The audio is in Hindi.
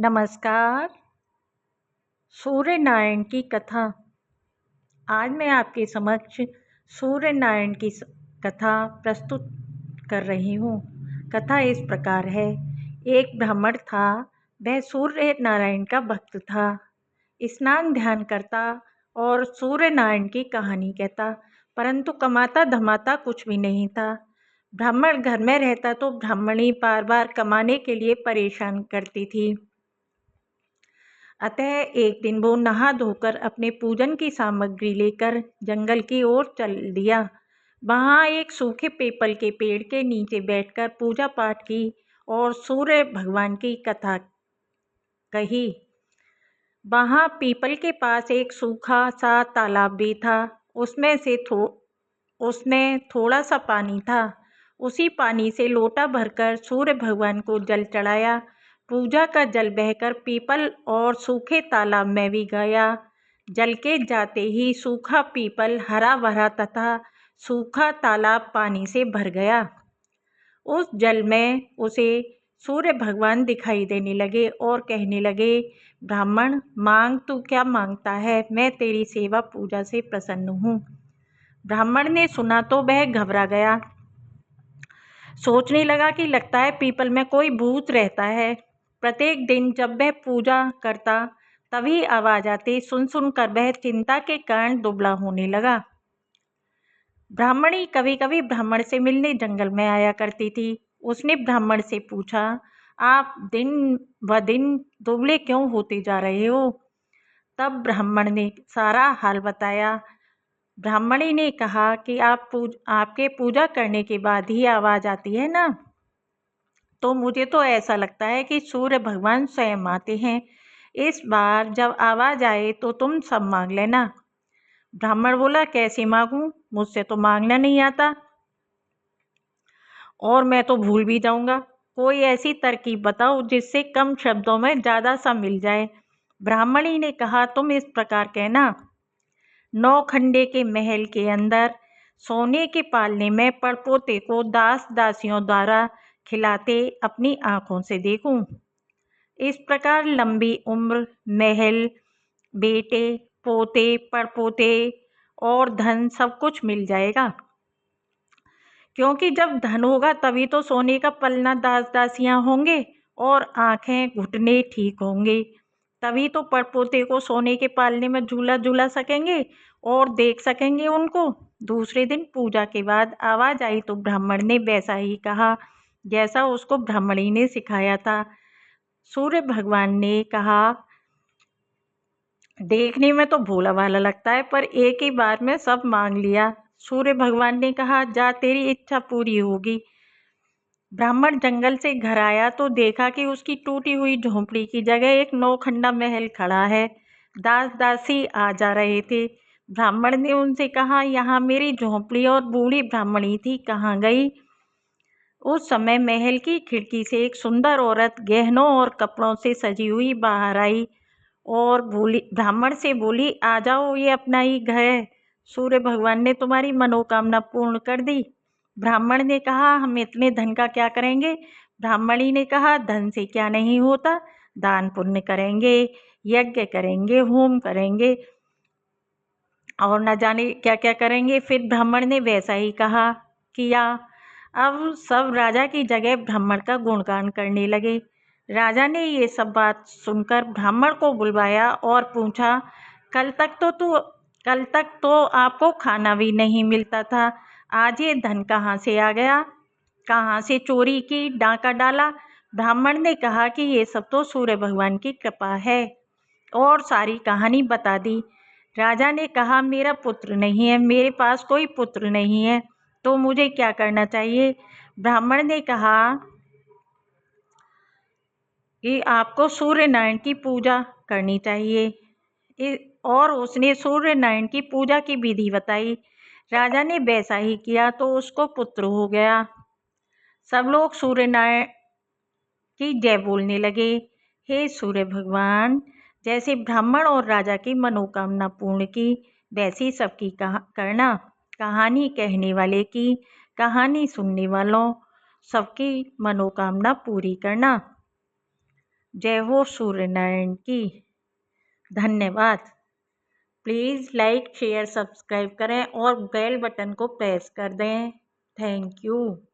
नमस्कार। सूर्य नारायण की कथा। आज मैं आपके समक्ष सूर्य नारायण की कथा प्रस्तुत कर रही हूँ। कथा इस प्रकार है। एक ब्राह्मण था, वह सूर्य नारायण का भक्त था। स्नान ध्यान करता और सूर्य नारायण की कहानी कहता, परंतु कमाता धमाता कुछ भी नहीं था। ब्राह्मण घर में रहता तो ब्राह्मणी बार बार कमाने के लिए परेशान करती थी। अतः एक दिन वो नहा धोकर अपने पूजन की सामग्री लेकर जंगल की ओर चल दिया। वहाँ एक सूखे पीपल के पेड़ के नीचे बैठकर पूजा पाठ की और सूर्य भगवान की कथा कही। वहाँ पीपल के पास एक सूखा सा तालाब भी था। उसमें थोड़ा सा पानी था। उसी पानी से लोटा भरकर सूर्य भगवान को जल चढ़ाया। पूजा का जल बहकर पीपल और सूखे तालाब में भी गया। जल के जाते ही सूखा पीपल हरा भरा तथा सूखा तालाब पानी से भर गया। उस जल में उसे सूर्य भगवान दिखाई देने लगे और कहने लगे, ब्राह्मण मांग, तू क्या मांगता है? मैं तेरी सेवा पूजा से प्रसन्न हूँ। ब्राह्मण ने सुना तो वह घबरा गया। सोचने लगा कि लगता है पीपल में कोई भूत रहता है। प्रत्येक दिन जब वह पूजा करता तभी आवाज आती। सुन कर वह चिंता के कारण दुबला होने लगा। ब्राह्मणी कभी कभी ब्राह्मण से मिलने जंगल में आया करती थी। उसने ब्राह्मण से पूछा, आप दिन व दिन दुबले क्यों होते जा रहे हो? तब ब्राह्मण ने सारा हाल बताया। ब्राह्मणी ने कहा कि आपके पूजा करने के बाद ही आवाज़ आती है ना, तो मुझे तो ऐसा लगता है कि सूर्य भगवान स्वयं आते हैं। इस बार जब आवाज़ आए तो तुम सब मांग लेना। ब्राह्मण बोला, कैसे मांगूं? मुझसे तो मांगना नहीं आता और मैं तो भूल भी जाऊंगा। कोई ऐसी तरकीब बताओ जिससे कम शब्दों में ज़्यादा सा मिल जाए। ब्राह्मणी ने कहा, तुम इस प्रकार कहना, 9 खंडे के महल के अंदर सोने के पालने में परपोते को दास दासियों द्वारा खिलाते अपनी आँखों से देखूं। इस प्रकार लंबी उम्र, महल, बेटे, पोते, परपोते और धन सब कुछ मिल जाएगा। क्योंकि जब धन होगा तभी तो सोने का पलना दास दासियां होंगे और आंखें घुटने ठीक होंगे। तभी तो परपोते को सोने के पालने में झूला झूला सकेंगे और देख सकेंगे उनको। दूसरे दिन पूजा के बाद आवाज आई तो ब्राह्मण ने वैसा ही कहा जैसा उसको ब्राह्मणी ने सिखाया था। सूर्य भगवान ने कहा, देखने में तो भोला भाला लगता है, पर एक ही बार में सब मांग लिया। सूर्य भगवान ने कहा, जा तेरी इच्छा पूरी होगी। ब्राह्मण जंगल से घर आया तो देखा कि उसकी टूटी हुई झोंपड़ी की जगह एक 9 खंडा महल खड़ा है। दास दासी आ जा रहे थे। ब्राह्मण ने उनसे कहा, यहाँ मेरी झोंपड़ी और बूढ़ी ब्राह्मणी थी, कहाँ गई? उस समय महल की खिड़की से एक सुंदर औरत गहनों और कपड़ों से सजी हुई बाहर आई और ब्राह्मण से बोली, आ जाओ, ये अपना ही घर है। सूर्य भगवान ने तुम्हारी मनोकामना पूर्ण कर दी। ब्राह्मण ने कहा, हम इतने धन का क्या करेंगे? ब्राह्मणी ने कहा, धन से क्या नहीं होता, दान पुण्य करेंगे, यज्ञ करेंगे, होम करेंगे और न जाने क्या क्या करेंगे। फिर ब्राह्मण ने वैसा ही कहा, किया। अब सब राजा की जगह ब्राह्मण का गुणगान करने लगे। राजा ने ये सब बात सुनकर ब्राह्मण को बुलवाया और पूछा, कल तक तो आपको खाना भी नहीं मिलता था, आज ये धन कहाँ से आ गया? कहाँ से चोरी की, डाका डाला? ब्राह्मण ने कहा कि ये सब तो सूर्य भगवान की कृपा है और सारी कहानी बता दी। राजा ने कहा, मेरा पुत्र नहीं है, मेरे पास कोई पुत्र नहीं है, तो मुझे क्या करना चाहिए? ब्राह्मण ने कहा कि आपको सूर्य नारायण की पूजा करनी चाहिए और उसने सूर्य नारायण की पूजा की विधि बताई। राजा ने वैसा ही किया तो उसको पुत्र हो गया। सब लोग सूर्य नारायण की जय बोलने लगे। हे सूर्य भगवान, जैसे ब्राह्मण और राजा की मनोकामना पूर्ण की, वैसी सबकी करना। कहानी कहने वाले की, कहानी सुनने वालों सबकी मनोकामना पूरी करना। जय हो सूर्य नारायण की। धन्यवाद। प्लीज़ लाइक शेयर सब्सक्राइब करें और बेल बटन को प्रेस कर दें। Thank you.